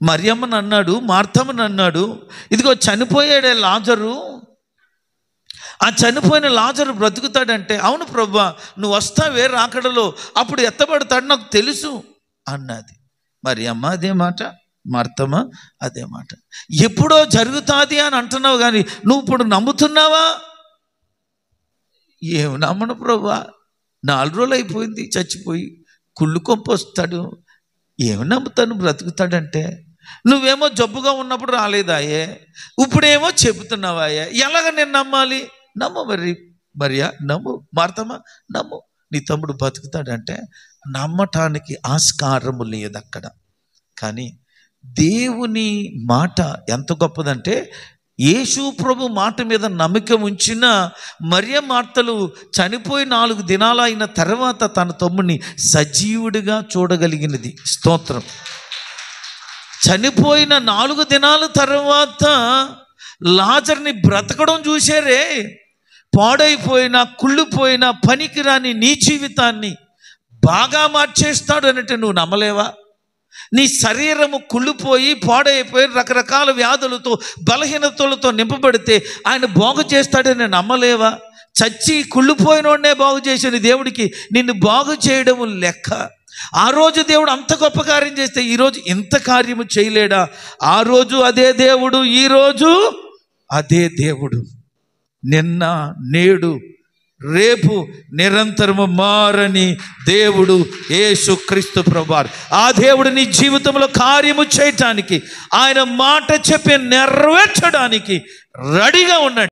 మరియమ్మని అన్నాడు, మార్తమ్మని అన్నాడు, ఇదిగో చనిపోయాడే లాజరు, ఆ చనిపోయిన లాజరు బ్రతుకుతాడంటే, అవును ప్రభువా, నువ్వు వస్తావే రాకడలో, అప్పుడు ఎత్తబడతాడు నాకు తెలుసు అన్నది. మరియమ్మ అదే మాట, మార్తమ్మ అదే మాట. ఎప్పుడో జరుగుతుంది అని అంటున్నావు కానీ నువ్వు ఇప్పుడు నమ్ముతున్నావా? ఏమి నమ్మను ప్రభువా, 4 రోజులు అయిపోయింది చచ్చిపోయి, కుళ్ళు కొంపు వస్తాడు, ఏమి నమ్ముతాను బ్రతుకుతాడంటే. నువ్వేమో జబ్బుగా ఉన్నప్పుడు రాలేదాయే, ఇప్పుడేమో చెబుతున్నావాయే, ఎలాగ నేను నమ్మాలి? నమ్ము మరియా, నమ్ము మార్తమ్మ, నమ్ము, నీ తమ్ముడు బతుకుతాడంటే నమ్మటానికి ఆస్కారము లేదు అక్కడ. కానీ దేవుని మాట ఎంత గొప్పదంటే, యేసు ప్రభు మాట మీద నమ్మకం ఉంచిన మరియ మార్తలు చనిపోయి 4 దినాలు అయిన తర్వాత తన తమ్ముడిని సజీవుడిగా చూడగలిగినది. స్తోత్రం. చనిపోయిన 4 దినాల తర్వాత లాజర్ని బ్రతకడం చూశారే. పాడైపోయిన, కుళ్ళిపోయిన, పనికిరాని నీ జీవితాన్ని బాగా మార్చేస్తాడు అంటే నువ్వు నమ్మలేవా? నీ శరీరము కుళ్ళిపోయి పాడైపోయి రకరకాల వ్యాధులతో, బలహీనతలతో నింపబడితే ఆయన బాగు చేస్తాడని నమ్మలేవా? చచ్చి కుళ్ళిపోయినోడనే బాగు చేసిన దేవుడికి నిన్ను బాగు చేయడం లెక్క. ఆ రోజు దేవుడు అంత గొప్ప కార్యం చేస్తే ఈరోజు ఇంత కార్యము చేయలేడా? ఆ రోజు అదే దేవుడు, ఈరోజు అదే దేవుడు, నిన్న నేడు రేపు నిరంతరము మారని దేవుడు యేసుక్రీస్తు ప్రభువారు. ఆ దేవుడు నీ జీవితంలో కార్యము చేయటానికి, ఆయన మాట చెప్పి నెరవేర్చడానికి రెడీగా ఉన్నాడు.